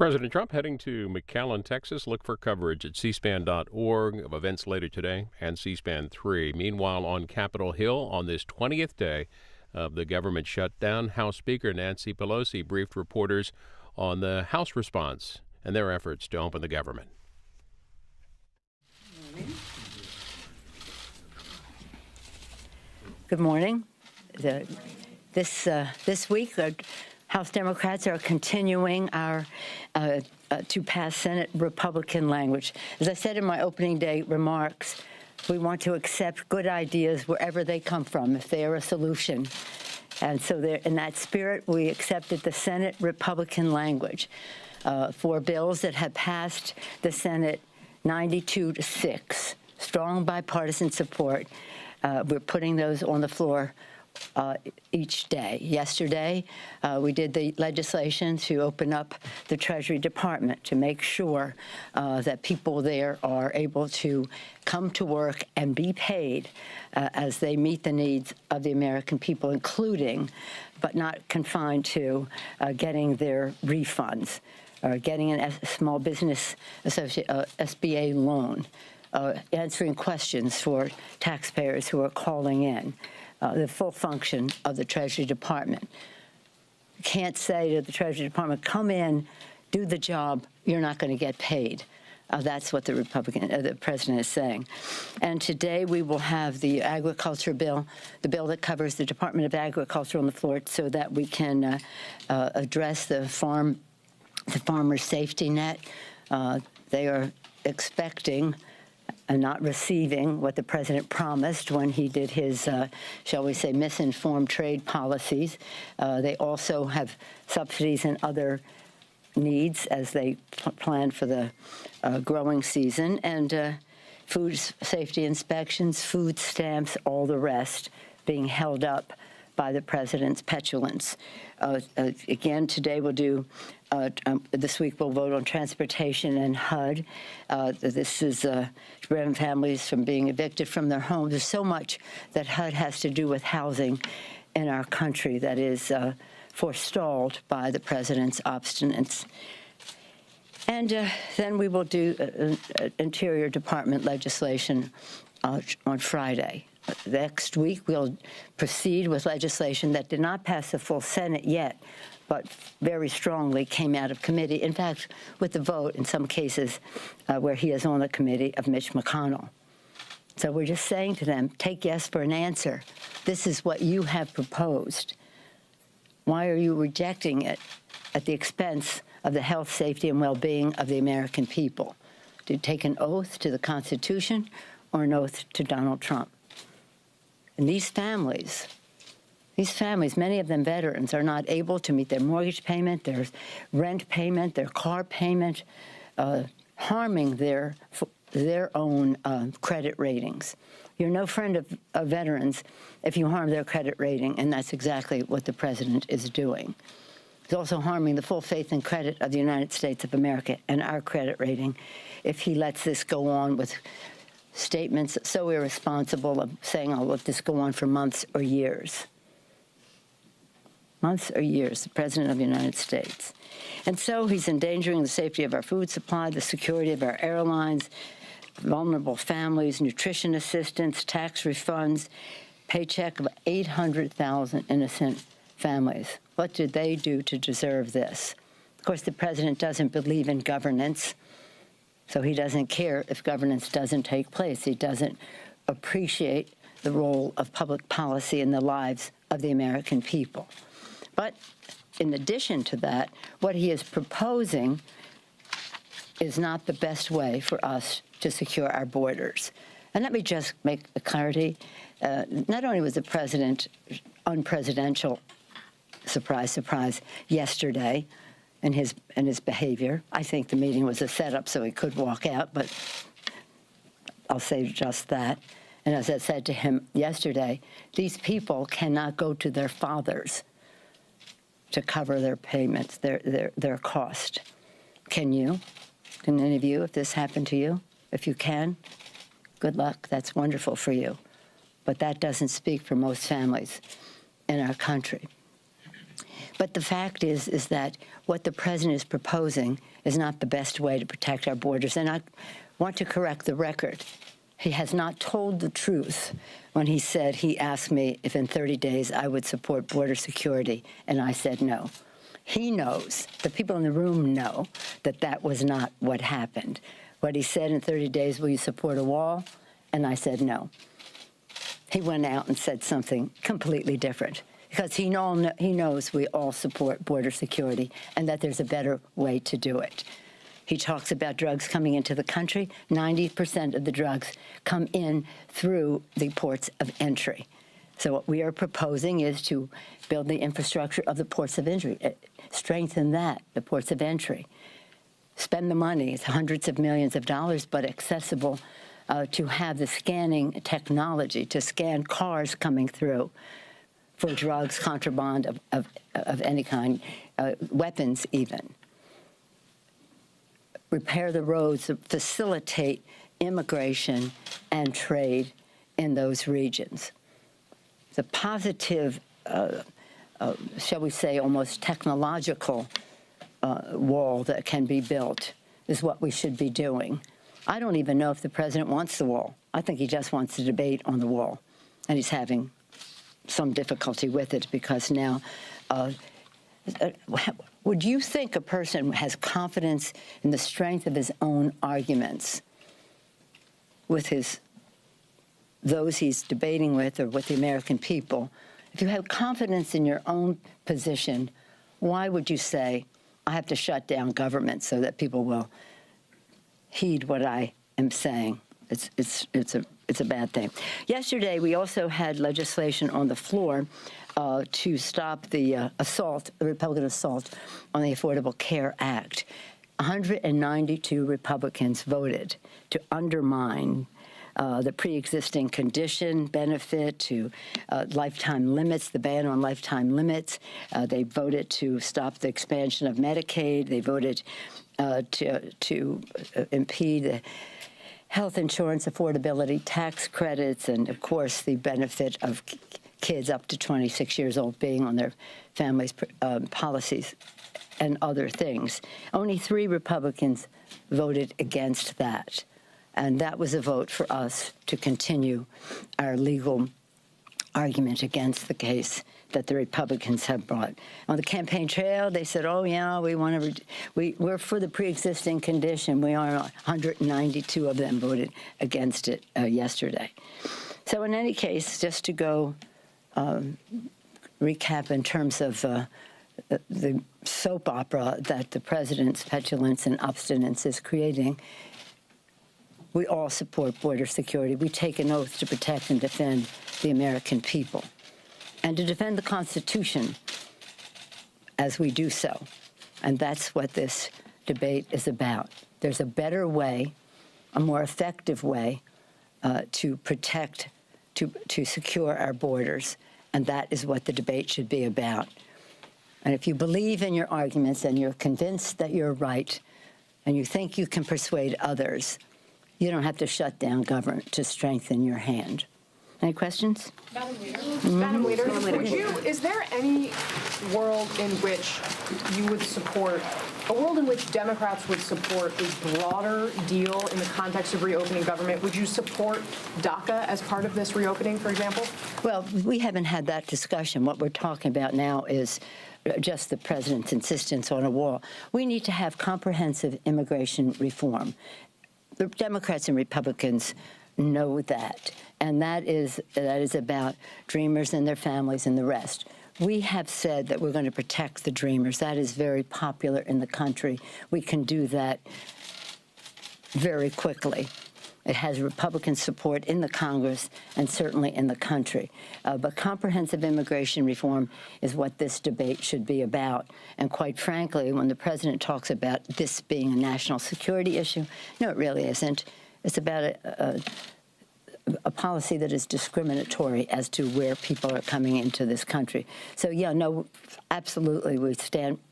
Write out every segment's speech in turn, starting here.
President Trump heading to McAllen, Texas. Look for coverage at cspan.org of events later today and C-SPAN 3. Meanwhile, on Capitol Hill on this 20th day of the government shutdown, House Speaker Nancy Pelosi briefed reporters on the House response and their efforts to open the government. Good morning. This week, House Democrats are continuing to pass Senate Republican language. As I said in my opening day remarks, we want to accept good ideas wherever they come from, if they are a solution. And so in that spirit, we accepted the Senate Republican language for bills that have passed the Senate 92-6. Strong bipartisan support. We're putting those on the floor each day. Yesterday, we did the legislation to open up the Treasury Department to make sure that people there are able to come to work and be paid as they meet the needs of the American people, including, but not confined to, getting their refunds, or getting a small business SBA loan, answering questions for taxpayers who are calling in. The full function of the Treasury Department. You can't say to the Treasury Department, come in, do the job, you're not going to get paid. That's what the president is saying. And today we will have the agriculture bill, the bill that covers the Department of Agriculture on the floor so that we can address the farmer's safety net. They are expecting and not receiving what the president promised when he did his, shall we say, misinformed trade policies. They also have subsidies and other needs as they plan for the growing season, and food safety inspections, food stamps, all the rest being held up by the president's petulance. Again, today we'll do, this week we'll vote on transportation and HUD. This is to prevent families from being evicted from their homes. There's so much that HUD has to do with housing in our country that is forestalled by the president's obstinance. And then we will do Interior Department legislation on Friday. Next week, we'll proceed with legislation that did not pass the full Senate yet, but very strongly came out of committee. In fact, with the vote, in some cases, where he is on the committee, of Mitch McConnell. So we're just saying to them, take yes for an answer. This is what you have proposed. Why are you rejecting it at the expense of the health, safety, and well-being of the American people? Do you take an oath to the Constitution or an oath to Donald Trump? And these families, many of them veterans, are not able to meet their mortgage payment, their rent payment, their car payment, harming their own credit ratings. You're no friend of veterans if you harm their credit rating, and that's exactly what the president is doing. He's also harming the full faith and credit of the United States of America and our credit rating if he lets this go on with statements so irresponsible of saying, I'll let this go on for months or years. Months or years, the President of the United States. And so he's endangering the safety of our food supply, the security of our airlines, vulnerable families, nutrition assistance, tax refunds, paycheck of 800,000 innocent families. What did they do to deserve this? Of course, the president doesn't believe in governance. So he doesn't care if governance doesn't take place. He doesn't appreciate the role of public policy in the lives of the American people. But in addition to that, what he is proposing is not the best way for us to secure our borders. And let me just make a clarity. Not only was the president unpresidential, surprise, surprise, yesterday, and his behavior. I think the meeting was a setup so he could walk out, but I'll say just that. And as I said to him yesterday, these people cannot go to their fathers to cover their payments, their cost. Can you? Can any of you, if this happened to you? If you can, good luck. That's wonderful for you. But that doesn't speak for most families in our country. But the fact is that what the president is proposing is not the best way to protect our borders. And I want to correct the record. He has not told the truth when he said he asked me if in 30 days I would support border security, and I said no. He knows, the people in the room know, that that was not what happened. What he said in 30 days, will you support a wall? And I said no. He went out and said something completely different, because he knows we all support border security and that there's a better way to do it. He talks about drugs coming into the country. 90% of the drugs come in through the ports of entry. So what we are proposing is to build the infrastructure of the ports of entry, strengthen that, the ports of entry, spend the money. It's hundreds of millions of dollars, but accessible to have the scanning technology to scan cars coming through for drugs, contraband of any kind, weapons even. Repair the roads, facilitate immigration and trade in those regions. The positive, shall we say, almost technological wall that can be built is what we should be doing. I don't even know if the president wants the wall. I think he just wants to debate on the wall, and he's having some difficulty with it because now would you think a person has confidence in the strength of his own arguments with those he's debating with or with the American people? If you have confidence in your own position, why would you say, I have to shut down government so that people will heed what I am saying? It's a bad thing. Yesterday, we also had legislation on the floor to stop the Republican assault on the Affordable Care Act. 192 Republicans voted to undermine the pre-existing condition benefit to lifetime limits, the ban on lifetime limits. They voted to stop the expansion of Medicaid. They voted to impede the health insurance affordability tax credits, and, of course, the benefit of kids up to 26 years old being on their families' policies and other things. Only 3 Republicans voted against that, and that was a vote for us to continue our legal argument against the case that the Republicans have brought. On the campaign trail, they said, oh, yeah, we're for the pre-existing condition. We are. 192 of them voted against it yesterday. So in any case, just to go recap in terms of the soap opera that the president's petulance and obstinance is creating, we all support border security. We take an oath to protect and defend the American people and to defend the Constitution as we do so. And that's what this debate is about. There's a better way, a more effective way to protect, to secure our borders, and that is what the debate should be about. And if you believe in your arguments and you're convinced that you're right and you think you can persuade others, you don't have to shut down government to strengthen your hand. Any questions? Madam Leader, Madam Leader, is there any world in which you would support, a world in which Democrats would support a broader deal in the context of reopening government? Would you support DACA as part of this reopening, for example? Well, we haven't had that discussion. What we're talking about now is just the president's insistence on a wall. We need to have comprehensive immigration reform. The Democrats and Republicans know that, and that is about dreamers and their families and the rest. We have said that we're going to protect the dreamers. That is very popular in the country. We can do that very quickly. It has Republican support in the Congress and certainly in the country. But comprehensive immigration reform is what this debate should be about. And quite frankly, when the president talks about this being a national security issue, no, it really isn't. It's about a policy that is discriminatory as to where people are coming into this country. So, yeah, no, absolutely, we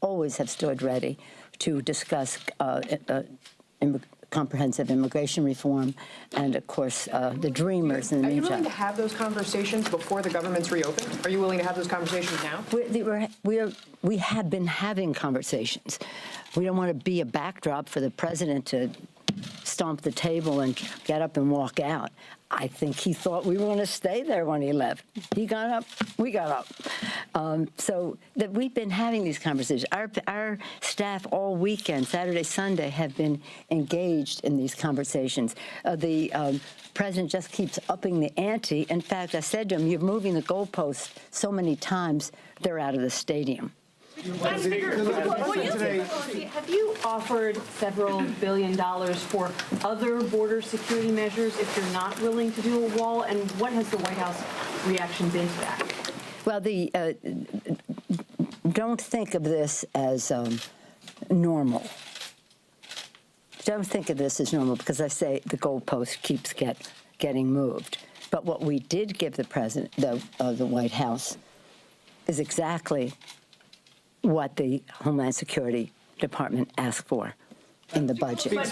always have stood ready to discuss comprehensive immigration reform, and, of course, the Dreamers in the Are you meantime. willing to have those conversations before the government's reopened? Are you willing to have those conversations now? We have been having conversations. We don't want to be a backdrop for the president to stomp the table and get up and walk out. I think he thought we were going to stay there when he left. He got up, we got up. So that we've been having these conversations. Our staff all weekend, Saturday, Sunday, have been engaged in these conversations. The president just keeps upping the ante. In fact, I said to him, you're moving the goalposts so many times, they're out of the stadium. Have you offered several $1 billion for other border security measures if you're not willing to do a wall? And what has the White House reaction been to that? Well, don't think of this as normal. Don't think of this as normal because I say the goalpost keeps getting moved. But what we did give the president, the White House, is exactly what the Homeland Security Department asked for in the budget. But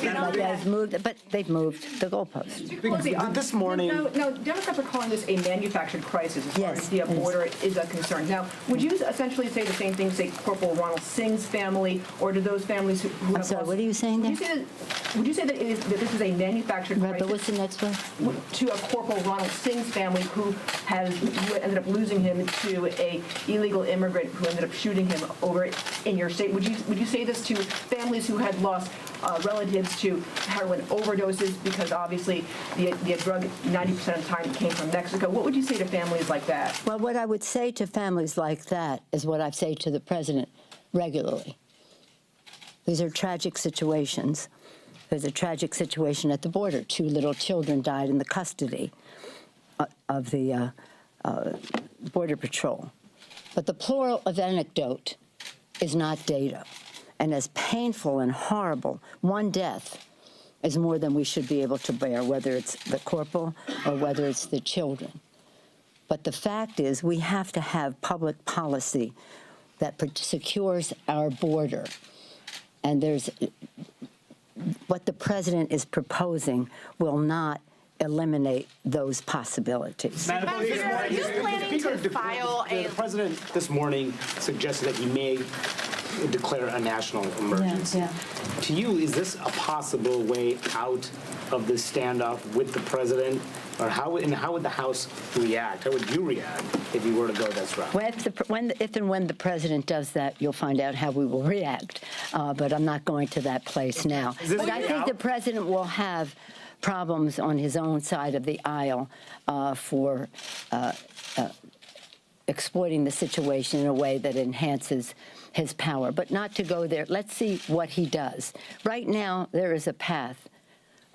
they've moved the goalposts. This morning... Now, Democrats are calling this a manufactured crisis as far as the border is concerned. Now, would you essentially say the same thing, say, Corporal Ronald Singh's family, or do those families who I'm sorry, what are you saying there? Would you say that this is a manufactured crisis? But what's the next one? To a Corporal Ronald Singh's family who ended up losing him to a illegal immigrant who ended up shooting him over in your state. Would you say this to families who had lost relatives to heroin overdoses because obviously the drug 90% of the time came from Mexico? What would you say to families like that? Well, what I would say to families like that is what I say to the president regularly. These are tragic situations. There's a tragic situation at the border. 2 little children died in the custody of the Border Patrol. But the plural of anecdote is not data. And as painful and horrible, one death is more than we should be able to bear, whether it's the corporal or whether it's the children. But the fact is we have to have public policy that secures our border. And what the president is proposing will not eliminate those possibilities. Madam Speaker, are you planning to file a... The president this morning suggested that he may declare a national emergency. Yeah. To you, is this a possible way out of this standoff with the president? Or how would the House react? How would you react if you were to go this route? Well, if and when the president does that, you'll find out how we will react. But I'm not going to that place now. But I think the president will have problems on his own side of the aisle for exploiting the situation in a way that enhances his power. But not to go there. Let's see what he does. Right now, there is a path.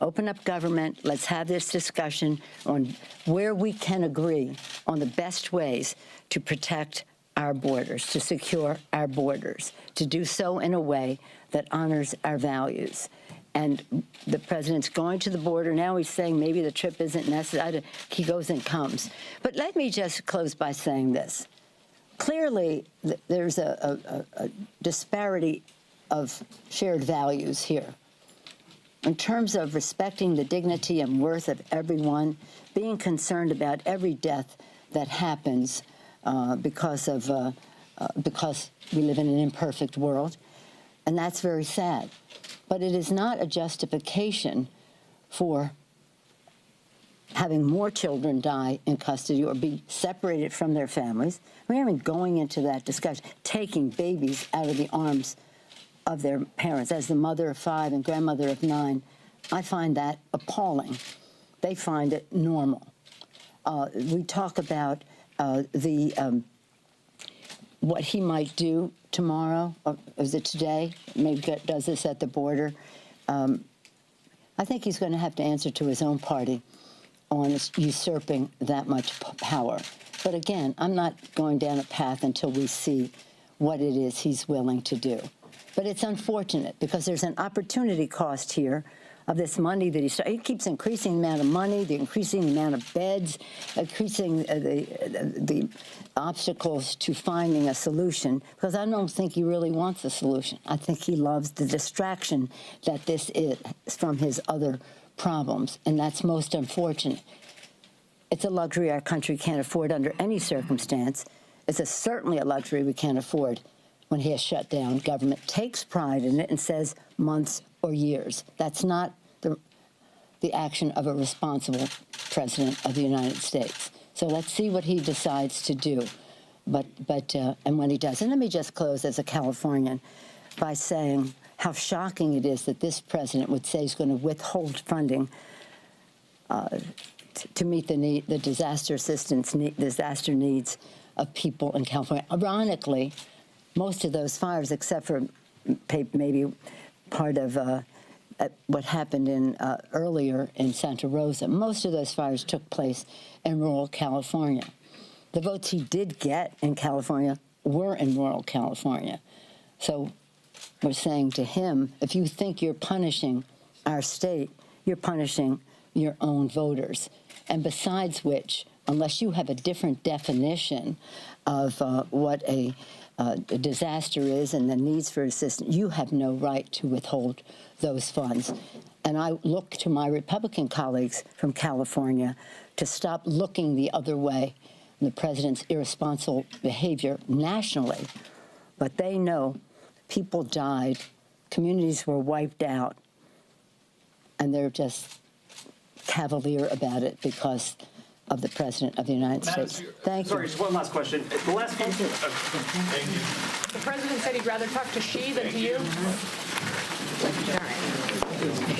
Open up government. Let's have this discussion on where we can agree on the best ways to protect our borders, to secure our borders, to do so in a way that honors our values. And the president's going to the border. Now he's saying maybe the trip isn't necessary. He goes and comes. But let me just close by saying this. Clearly, there's a disparity of shared values here. In terms of respecting the dignity and worth of everyone, being concerned about every death that happens because we live in an imperfect world, and that's very sad. But it is not a justification for having more children die in custody or be separated from their families. We're not even going into that discussion, taking babies out of the arms of their parents. As the mother of 5 and grandmother of 9, I find that appalling. They find it normal. We talk about what he might do tomorrow, or is it today? Maybe does this at the border. I think he's going to have to answer to his own party on usurping that much power. But again, I'm not going down a path until we see what it is he's willing to do. But it's unfortunate because there's an opportunity cost here of this money that he keeps increasing the amount of money, the increasing amount of beds, increasing the obstacles to finding a solution, because I don't think he really wants a solution. I think he loves the distraction that this is from his other problems, and that's most unfortunate. It's a luxury our country can't afford under any circumstance. It's certainly a luxury we can't afford when he has shut down government, takes pride in it, and says months or years. That's not the action of a responsible president of the United States. So let's see what he decides to do, and when he does. And let me just close as a Californian by saying how shocking it is that this president would say he's going to withhold funding to meet the disaster assistance, disaster needs of people in California. Ironically, most of those fires, except for maybe part of what happened earlier in Santa Rosa, most of those fires took place in rural California. The votes he did get in California were in rural California. So we're saying to him, if you think you're punishing our state, you're punishing your own voters. And besides which, unless you have a different definition of what a disaster is and the needs for assistance, you have no right to withhold those funds. And I look to my Republican colleagues from California to stop looking the other way, the president's irresponsible behavior nationally. But they know people died, communities were wiped out, and they're just cavalier about it because of the President of the United States. Thank you. Sorry, just one last question. The last few, Thank you. The president said he'd rather talk to she than to you. All right.